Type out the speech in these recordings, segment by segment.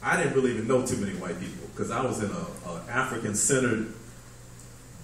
I didn't really even know too many white people because I was in a African-centered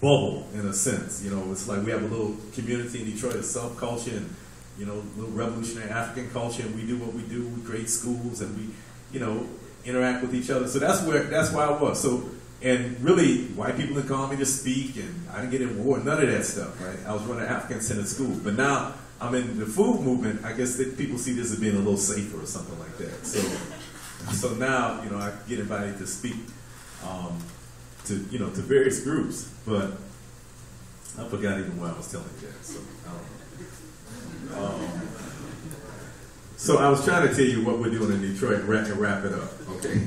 bubble in a sense. You know, it's like we have a little community in Detroit of self-culture and, you know, little revolutionary African culture, and we do what we do. We create schools and we, you know, interact with each other. So that's why I was. So, and really, white people didn't call me to speak, and I didn't get in war, none of that stuff, right? I was running an African-centered school. But now I'm in the food movement. I guess that people see this as being a little safer or something like that. So now, you know, I get invited to speak to, you know, to various groups, but I forgot even why I was telling you that. So I don't know. So I was trying to tell you what we're doing in Detroit and wrap it up. Okay.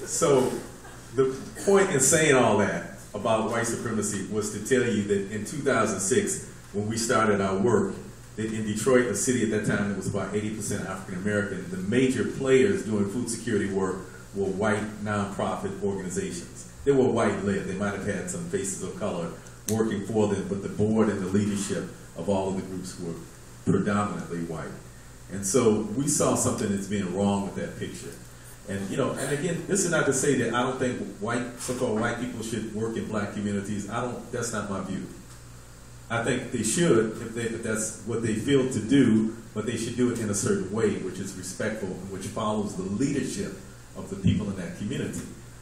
So the point in saying all that about white supremacy was to tell you that in 2006, when we started our work, that in Detroit, a city at that time that was about 80% African American, the major players doing food security work were white nonprofit organizations. They were white led. They might have had some faces of color working for them, but the board and the leadership of all of the groups were predominantly white. And so we saw something that's being wrong with that picture. And, you know, and again, this is not to say that I don't think so-called white people should work in black communities. That's not my view. I think they should, if that's what they feel to do, but they should do it in a certain way, which is respectful and which follows the leadership of the people in that community.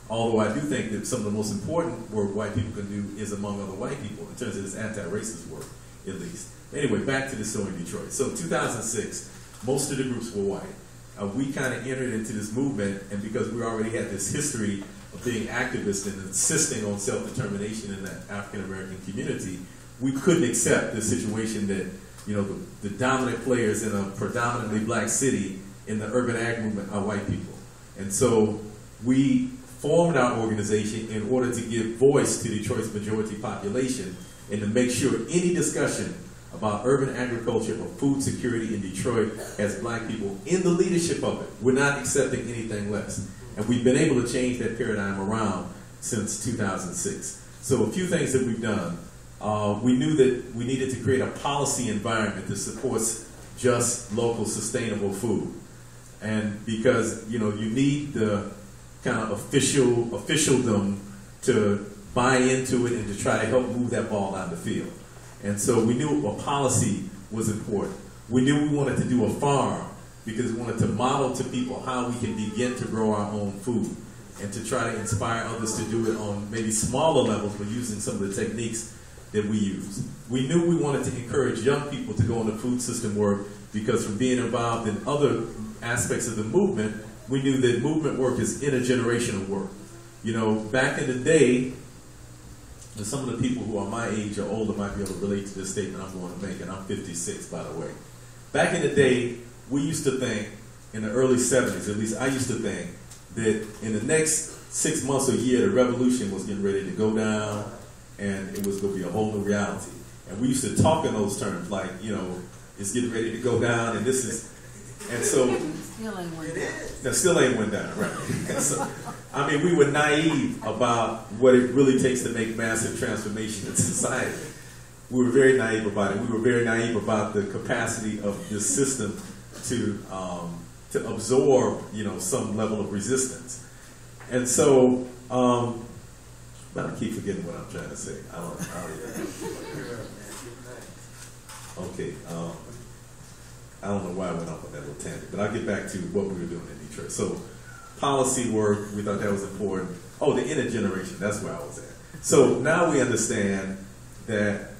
Although I do think that some of the most important work white people can do is among other white people, in terms of this anti-racist work, at least. Anyway, back to the story in Detroit. So 2006, most of the groups were white. We kind of entered into this movement, and because we already had this history of being activists and insisting on self-determination in the African-American community, we couldn't accept the situation that, you know, the dominant players in a predominantly black city in the urban ag movement are white people. And so we formed our organization in order to give voice to Detroit's majority population and to make sure any discussion about urban agriculture or food security in Detroit has black people in the leadership of it. We're not accepting anything less. And we've been able to change that paradigm around since 2006. So a few things that we've done. We knew that we needed to create a policy environment that supports just local sustainable food. And because, you know, you need the kind of officialdom to buy into it and to try to help move that ball down the field. And so we knew a policy was important. We knew we wanted to do a farm because we wanted to model to people how we can begin to grow our own food and to try to inspire others to do it on maybe smaller levels, but using some of the techniques that we use. We knew we wanted to encourage young people to go into food system work because from being involved in other aspects of the movement, we knew that movement work is intergenerational work. You know, back in the day, and some of the people who are my age or older might be able to relate to this statement I'm going to make, and I'm 56, by the way. Back in the day, we used to think, in the early 70s, at least I used to think, that in the next 6 months or a year, the revolution was getting ready to go down, and it was going to be a whole new reality. And we used to talk in those terms, like, you know, it's getting ready to go down, and this is, and so. Still ain't went down. That still ain't went down, right. And so, I mean, we were naive about what it really takes to make massive transformation in society. We were very naive about it. We were very naive about the capacity of this system to absorb, you know, some level of resistance. And so, I keep forgetting what I'm trying to say. Okay. I don't know why I went off on that little tangent, but I'll get back to what we were doing in Detroit. So, policy work, we thought that was important. Oh, the intergeneration, that's where I was at. So now we understand that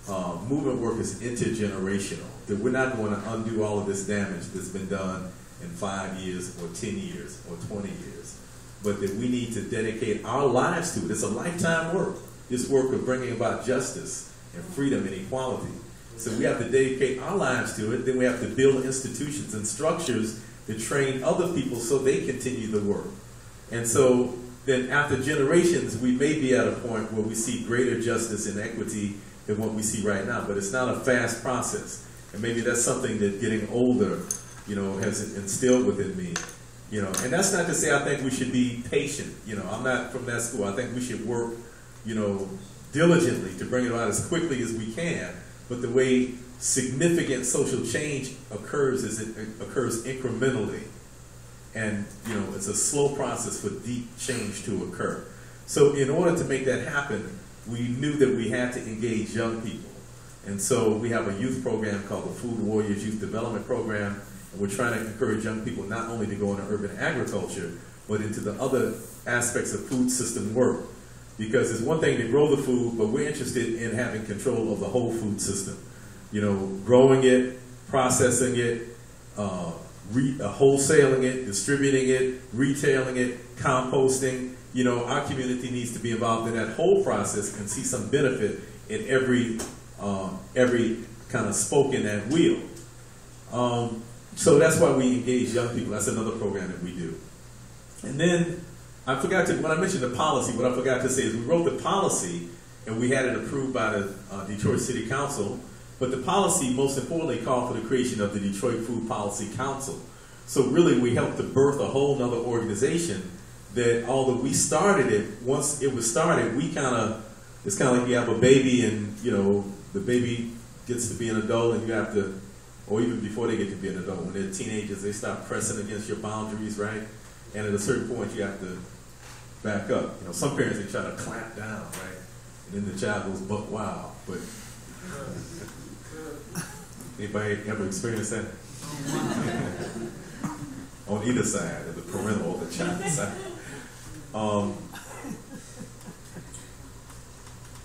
movement work is intergenerational, that we're not going to undo all of this damage that's been done in 5 years or 10 years or 20 years, but that we need to dedicate our lives to it. It's a lifetime work, this work of bringing about justice and freedom and equality. So we have to dedicate our lives to it, then we have to build institutions and structures to train other people so they continue the work. And so then after generations, we may be at a point where we see greater justice and equity than what we see right now, but it's not a fast process. And maybe that's something that getting older, you know, has instilled within me. You know, and that's not to say I think we should be patient. You know, I'm not from that school. I think we should work, you know, diligently to bring it about as quickly as we can. But the way significant social change occurs is it occurs incrementally. And, you know, it's a slow process for deep change to occur. So in order to make that happen, we knew that we had to engage young people. And so we have a youth program called the Food Warriors Youth Development Program. And we're trying to encourage young people not only to go into urban agriculture, but into the other aspects of food system work. Because it's one thing to grow the food, but we're interested in having control of the whole food system. You know, growing it, processing it, wholesaling it, distributing it, retailing it, composting. You know, our community needs to be involved in that whole process and see some benefit in every kind of spoke in that wheel. So that's why we engage young people. That's another program that we do. And then I forgot to, when I mentioned the policy, what I forgot to say is we wrote the policy and we had it approved by the Detroit City Council. But the policy, most importantly, called for the creation of the Detroit Food Policy Council. So really, we helped to birth a whole nother organization that, although we started it, once it was started, we kind of, it's kind of like you have a baby and, you know, the baby gets to be an adult and you have to, or even before they get to be an adult, when they're teenagers, they start pressing against your boundaries, right? And at a certain point, you have to back up. You know, some parents, they try to clamp down, right? And then the child goes buck wild, but... Anybody ever experienced that? On either side, the parental or the child side.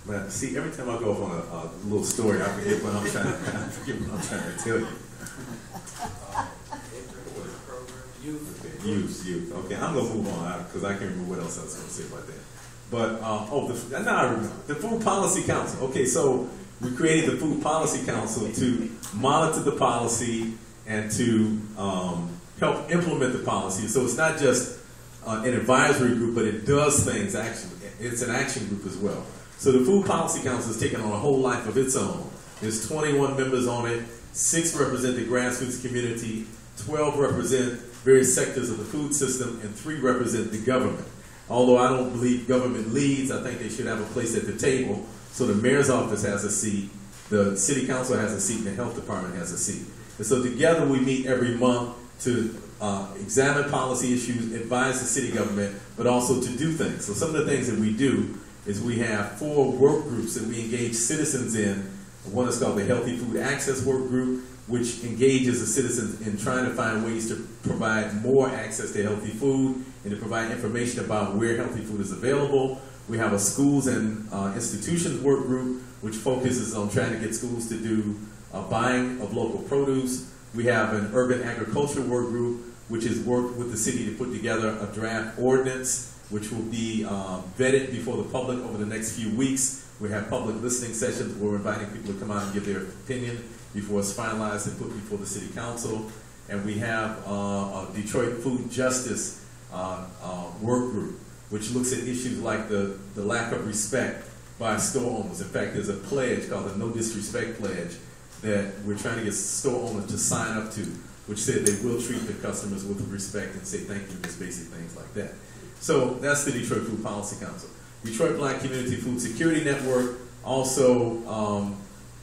But see, every time I go off on a little story, I forget what I'm trying to tell you. Youth. Okay, I'm gonna move on because I can't remember what else I was gonna say about that. But now I remember the Food Policy Council. Okay, so we created the Food Policy Council to monitor the policy and to help implement the policy. So it's not just an advisory group, but it does things actually. It's an action group as well. So the Food Policy Council has taken on a whole life of its own. There's 21 members on it, 6 represent the grassroots community, 12 represent various sectors of the food system, and 3 represent the government. Although I don't believe government leads, I think they should have a place at the table. So the mayor's office has a seat, the city council has a seat, and the health department has a seat. And so together we meet every month to examine policy issues, advise the city government, but also to do things. So some of the things that we do is we have 4 work groups that we engage citizens in. One is called the Healthy Food Access Work Group, which engages the citizens in trying to find ways to provide more access to healthy food and to provide information about where healthy food is available. We have a Schools and Institutions Work Group, which focuses on trying to get schools to do buying of local produce. We have an Urban Agriculture Work Group, which has worked with the city to put together a draft ordinance, which will be vetted before the public over the next few weeks. We have public listening sessions where we're inviting people to come out and give their opinion before it's finalized and put before the city council. And we have a Detroit Food Justice Work Group, which looks at issues like the lack of respect by store owners. In fact, there's a pledge called the No Disrespect Pledge that we're trying to get store owners to sign up to, which said they will treat their customers with respect and say thank you, just basic things like that. So that's the Detroit Food Policy Council. Detroit Black Community Food Security Network, also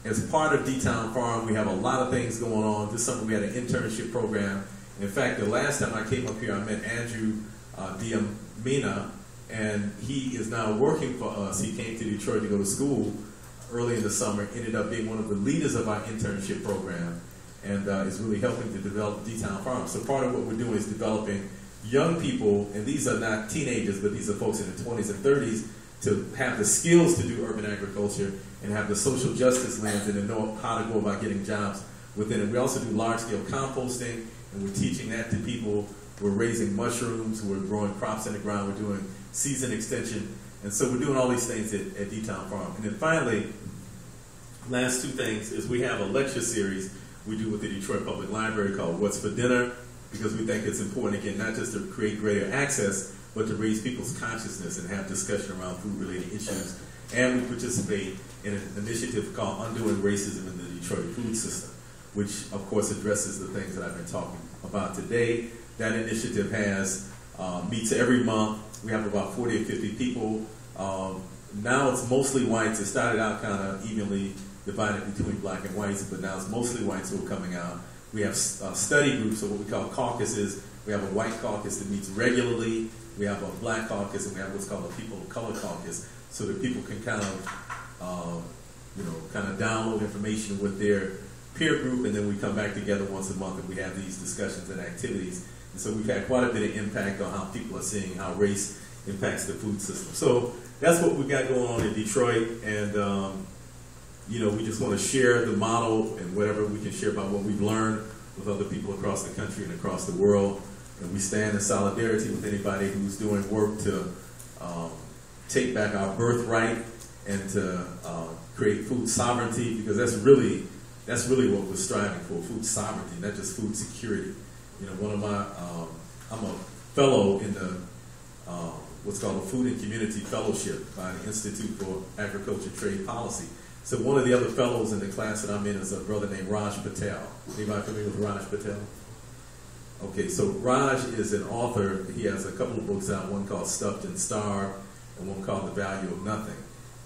as part of D-Town Farm, we have a lot of things going on. This summer we had an internship program. In fact, the last time I came up here, I met Andrew Diamina, and he is now working for us. He came to Detroit to go to school early in the summer, ended up being one of the leaders of our internship program, and is really helping to develop D-Town Farm. So part of what we're doing is developing young people, and these are not teenagers, but these are folks in their 20s and 30s, to have the skills to do urban agriculture and have the social justice lens and to know how to go about getting jobs within it. We also do large-scale composting, and we're teaching that to people. We're raising mushrooms, we're growing crops in the ground, we're doing season extension, and so we're doing all these things at D-Town Farm. And then finally, last 2 things is we have a lecture series we do with the Detroit Public Library called What's for Dinner, because we think it's important, again, not just to create greater access, but to raise people's consciousness and have discussion around food-related issues. And we participate in an initiative called Undoing Racism in the Detroit Food System, which, of course, addresses the things that I've been talking about today. That initiative has meets every month. We have about 40 or 50 people. Now it's mostly whites. It started out kind of evenly divided between black and whites, but now it's mostly whites who are coming out. We have study groups, or what we call caucuses, We have a white caucus that meets regularly. We have a black caucus, and we have what's called a people of color caucus, so that people can kind of download information with their peer group, and then we come back together once a month and we have these discussions and activities. And so we've had quite a bit of impact on how people are seeing how race impacts the food system. So that's what we've got going on in Detroit, and we just want to share the model and whatever we can share about what we've learned with other people across the country and across the world. And we stand in solidarity with anybody who's doing work to take back our birthright and to create food sovereignty, because that's really what we're striving for: food sovereignty, not just food security. I'm a fellow in the what's called a Food and Community Fellowship by the Institute for Agriculture Trade Policy. So one of the other fellows in the class that I'm in is a brother named Raj Patel. Anybody familiar with Raj Patel? Okay, so Raj is an author. He has a couple of books out, one called Stuffed and Starved and one called The Value of Nothing.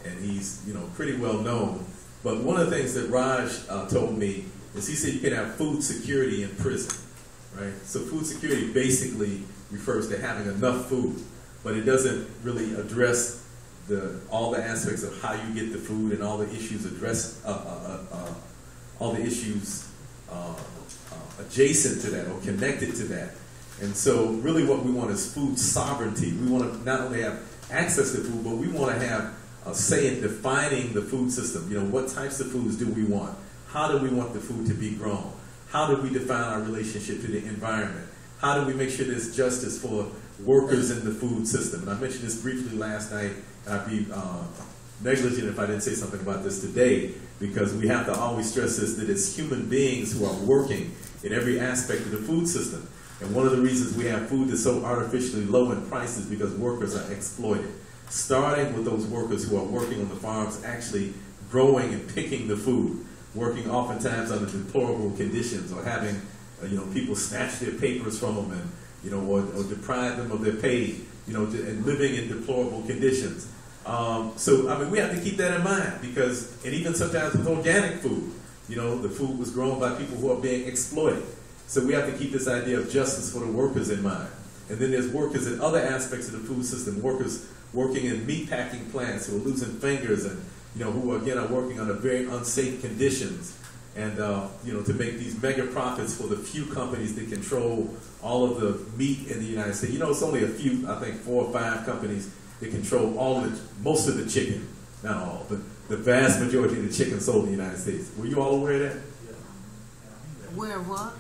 And he's pretty well known. But one of the things that Raj told me is he said you can have food security in prison, right? So food security basically refers to having enough food, but it doesn't really address all the aspects of how you get the food and all the issues adjacent to that or connected to that. And so really what we want is food sovereignty. We want to not only have access to food, but we want to have a say in defining the food system. What types of foods do we want? How do we want the food to be grown? How do we define our relationship to the environment? How do we make sure there's justice for workers in the food system? And I mentioned this briefly last night, and I'd be negligent if I didn't say something about this today, because we have to always stress this, that it's human beings who are working in every aspect of the food system. And one of the reasons we have food that's so artificially low in price is because workers are exploited. Starting with those workers who are working on the farms, actually growing and picking the food, working oftentimes under deplorable conditions, or having people snatch their papers from them and or deprive them of their pay, and living in deplorable conditions. We have to keep that in mind, because, and even sometimes with organic food, the food was grown by people who are being exploited. So we have to keep this idea of justice for the workers in mind. And then there's workers in other aspects of the food system, workers working in meat packing plants who are losing fingers and, who again are working under very unsafe conditions. And, to make these mega profits for the few companies that control all of the meat in the United States. It's only a few, I think 4 or 5 companies that control most of the chicken. Not all, but the vast majority of the chicken sold in the United States. Were you all aware of that? Aware of what?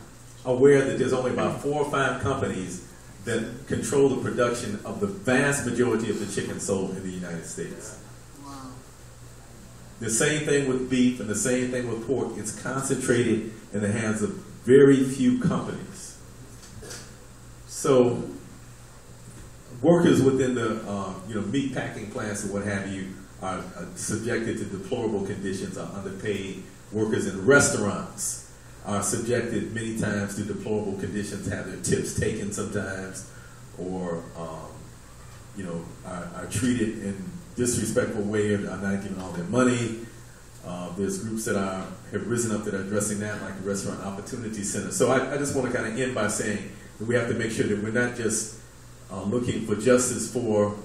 Aware that there's only about 4 or 5 companies that control the production of the vast majority of the chicken sold in the United States. Wow. The same thing with beef and the same thing with pork. It's concentrated in the hands of very few companies. So workers within the meat packing plants or what have you are subjected to deplorable conditions, are underpaid. Workers in restaurants are subjected many times to deplorable conditions, have their tips taken sometimes, or are treated in disrespectful way, or are not given all their money. There's groups that have risen up that are addressing that, like the Restaurant Opportunity Center. So I just want to kind of end by saying that we have to make sure that we're not just looking for justice for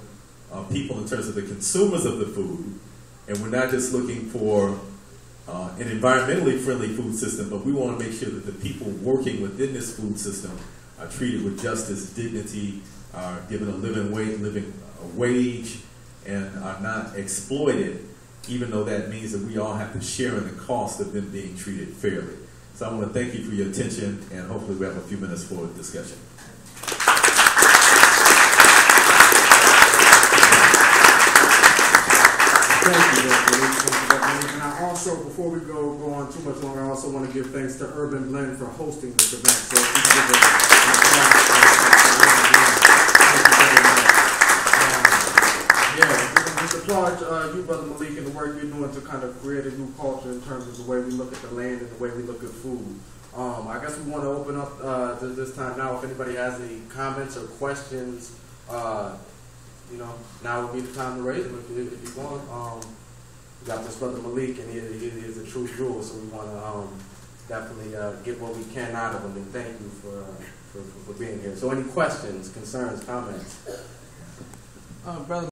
people in terms of the consumers of the food, and we're not just looking for an environmentally friendly food system, but we want to make sure that the people working within this food system are treated with justice, dignity, are given a living wage, and are not exploited, even though that means that we all have to share in the cost of them being treated fairly. So I want to thank you for your attention, and hopefully we have a few minutes for discussion. Thank you, and I also, before we go on too much longer, I also want to give thanks to Urban Blend for hosting this event. So if you can give an just applaud you, Brother Malik, and the work you're doing to kind of create a new culture in terms of the way we look at the land and the way we look at food. I guess we want to open up this time now. If anybody has any comments or questions, now would be the time to raise them if you want. We got this Brother Malik, and he is a true jewel, so we want to definitely get what we can out of him, and thank you for for being here. So any questions, concerns, comments? Brother